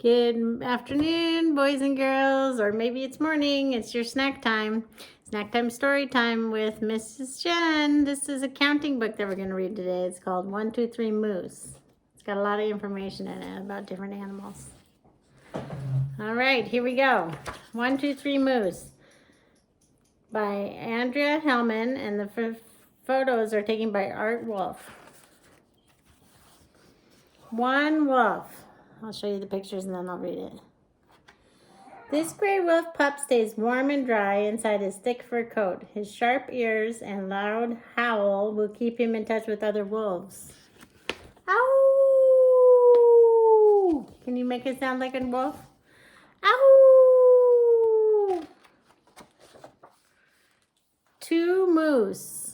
Good afternoon, boys and girls, or maybe it's morning. It's your snack time. Snack time story time with Mrs. Jen. This is a counting book that we're going to read today. It's called 1, 2, 3 Moose. It's got a lot of information in it about different animals. All right, here we go. 1, 2, 3 Moose by Andrea Hellman, and the photos are taken by Art Wolf. One wolf. I'll show you the pictures and then I'll read it. This gray wolf pup stays warm and dry inside his thick fur coat. His sharp ears and loud howl will keep him in touch with other wolves. Ow! Can you make it sound like a wolf? Ow! 2 moose.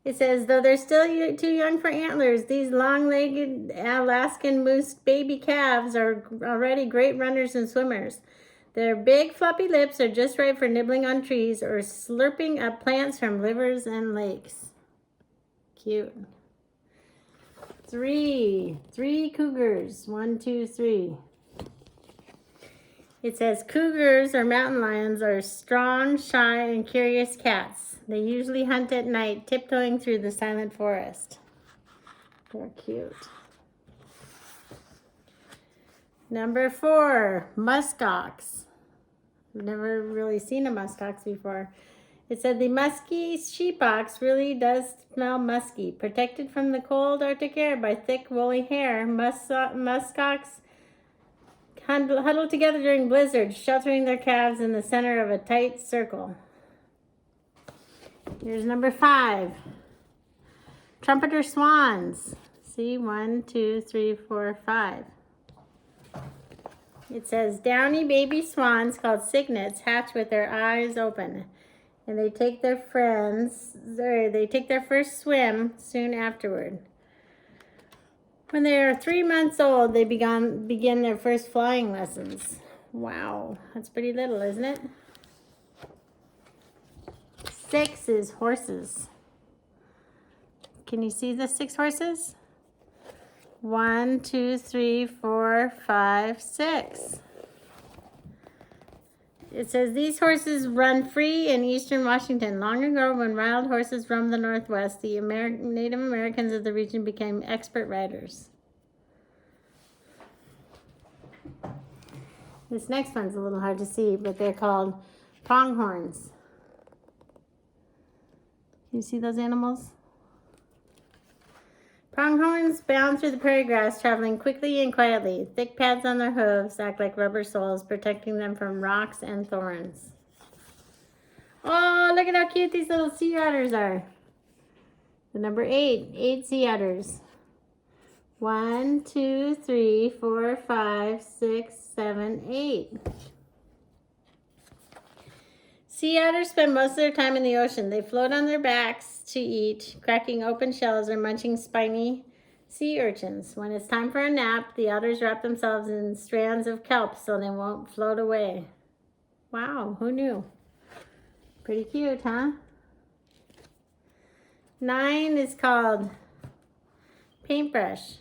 It says, though they're still too young for antlers, these long-legged Alaskan moose baby calves are already great runners and swimmers. Their big floppy lips are just right for nibbling on trees or slurping up plants from rivers and lakes. Cute. 3 cougars. 1, 2, 3. It says cougars or mountain lions are strong, shy, and curious cats. They usually hunt at night, tiptoeing through the silent forest. They're cute. Number 4, Musk Ox. I've never really seen a musk ox before. It said the musky sheep ox really does smell musky. Protected from the cold Arctic air by thick woolly hair, musk ox huddle together during blizzards, sheltering their calves in the center of a tight circle. Here's number 5. Trumpeter swans. See, 1, 2, 3, 4, 5. It says downy baby swans called cygnets hatch with their eyes open, and they take their first swim soon afterward. When they are 3 months old, they begin their first flying lessons. Wow, that's pretty little, isn't it? 6 is horses. Can you see the 6 horses? 1, 2, 3, 4, 5, 6. It says these horses run free in eastern Washington. Long ago, when wild horses roamed the Northwest, the Native Americans of the region became expert riders. This next one's a little hard to see, but they're called pronghorns. Can you see those animals? Pronghorns bound through the prairie grass, traveling quickly and quietly. Thick pads on their hooves act like rubber soles, protecting them from rocks and thorns. Oh, look at how cute these little sea otters are. The number 8 sea otters. 1, 2, 3, 4, 5, 6, 7, 8. Sea otters spend most of their time in the ocean. They float on their backs to eat, cracking open shells or munching spiny sea urchins. When it's time for a nap, the otters wrap themselves in strands of kelp so they won't float away. Wow, who knew? Pretty cute, huh? 9 is called Paintbrush.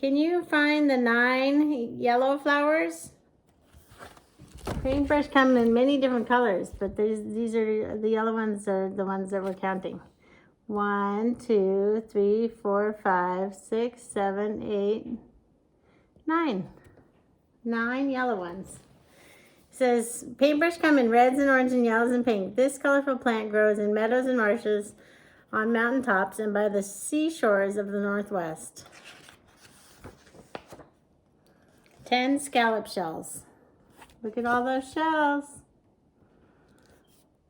Can you find the 9 yellow flowers? Paintbrush come in many different colors, but these are the yellow ones are the ones that we're counting. 1, 2, 3, 4, 5, 6, 7, 8, 9. 9 yellow ones. It says paintbrush come in reds and orange and yellows and pink. This colorful plant grows in meadows and marshes, on mountaintops, and by the seashores of the Northwest. 10 scallop shells. Look at all those shells.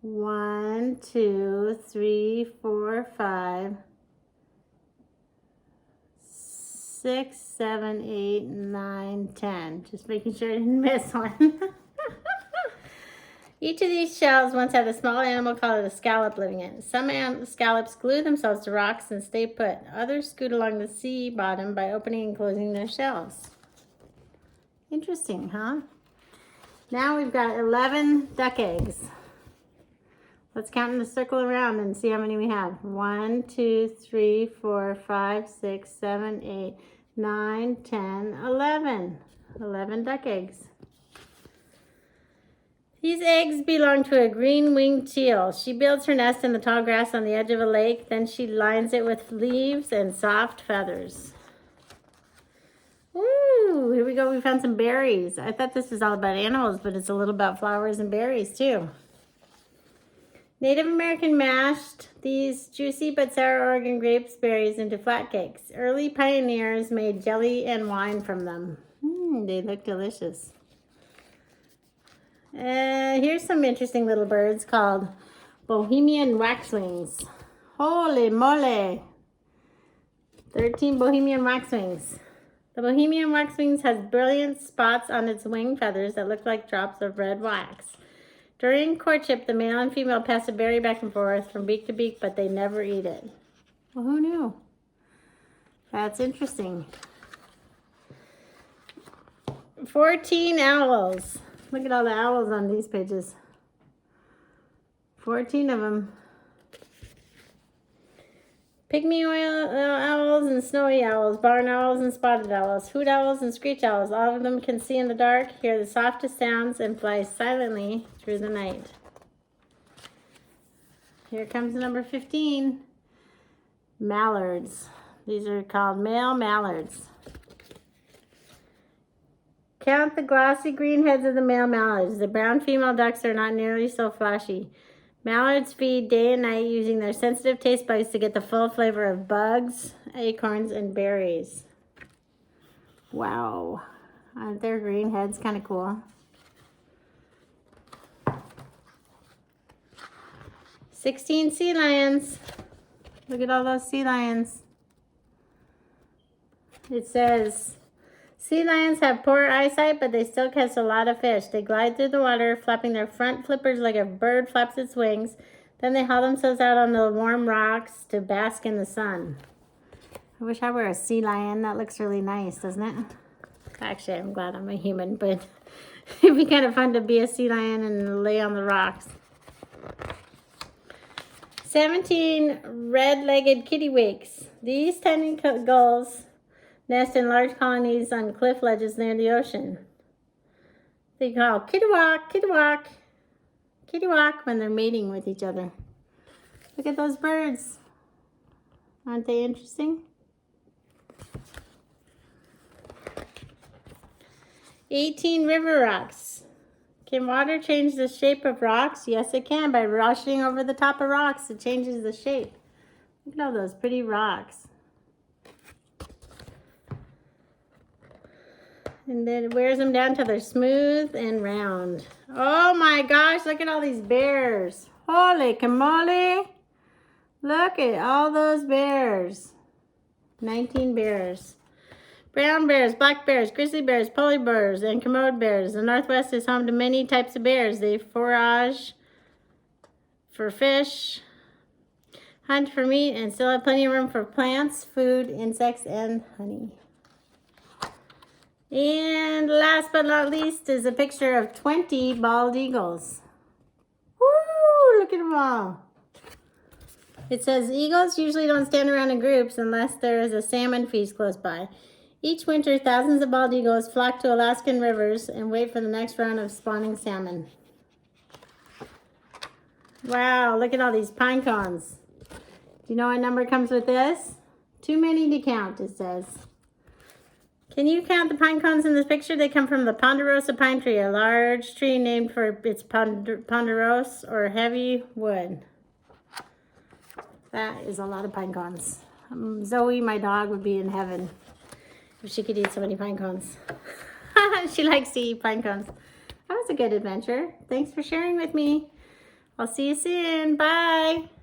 1, 2, 3, 4, 5, 6, 7, 8, 9, 10. Just making sure I didn't miss one. Each of these shells once had a small animal called a scallop living in it. Some scallops glue themselves to rocks and stay put. Others scoot along the sea bottom by opening and closing their shells. Interesting, huh? Now we've got 11 duck eggs. Let's count in the circle around and see how many we have. 1, 2, 3, 4, 5, 6, 7, 8. 9, 10, 11. 11 duck eggs. These eggs belong to a green-winged teal. She builds her nest in the tall grass on the edge of a lake. Then she lines it with leaves and soft feathers. Ooh, here we go. We found some berries. I thought this was all about animals, but it's a little about flowers and berries too. Native American mashed these juicy but sour Oregon grapes berries into flat cakes. Early pioneers made jelly and wine from them. They look delicious. Here's some interesting little birds called Bohemian waxwings. Holy moly! 13 Bohemian waxwings. The Bohemian waxwings has brilliant spots on its wing feathers that look like drops of red wax. During courtship, the male and female pass a berry back and forth from beak to beak, but they never eat it. Well, who knew? That's interesting. 14 owls. Look at all the owls on these pages. 14 of them. Pygmy owls and snowy owls, barn owls and spotted owls, hoot owls and screech owls. All of them can see in the dark, hear the softest sounds, and fly silently through the night. Here comes number 15. Mallards. These are called male mallards. Count the glossy green heads of the male mallards. The brown female ducks are not nearly so flashy. Mallards feed day and night using their sensitive taste buds to get the full flavor of bugs, acorns, and berries. Wow. Aren't their green heads kind of cool? 16 sea lions. Look at all those sea lions. It says, sea lions have poor eyesight, but they still catch a lot of fish. They glide through the water, flapping their front flippers like a bird flaps its wings. Then they haul themselves out on the warm rocks to bask in the sun. I wish I were a sea lion. That looks really nice, doesn't it? Actually, I'm glad I'm a human, but it'd be kind of fun to be a sea lion and lay on the rocks. 17 red-legged kittiwakes. These tiny gulls nest in large colonies on cliff ledges near the ocean. They call kittiwak, kittiwak, kittiwak when they're mating with each other. Look at those birds. Aren't they interesting? 18 river rocks. Can water change the shape of rocks? Yes, it can. By rushing over the top of rocks, it changes the shape. Look at all those pretty rocks. And then it wears them down till they're smooth and round. Oh my gosh, look at all these bears. Holy camole. Look at all those bears. 19 bears. Brown bears, black bears, grizzly bears, polar bears, and commode bears. The Northwest is home to many types of bears. They forage for fish, hunt for meat, and still have plenty of room for plants, food, insects, and honey. And last but not least is a picture of 20 bald eagles. Woo! Look at them all. It says, eagles usually don't stand around in groups unless there is a salmon feast close by. Each winter, thousands of bald eagles flock to Alaskan rivers and wait for the next round of spawning salmon. Wow, look at all these pine cones. Do you know what number comes with this? Too many to count, it says. Can you count the pine cones in this picture? They come from the ponderosa pine tree, a large tree named for its ponderose or heavy wood. That is a lot of pine cones. Zoe, my dog, would be in heaven if she could eat so many pine cones. She likes to eat pine cones. That was a good adventure. Thanks for sharing with me. I'll see you soon. Bye.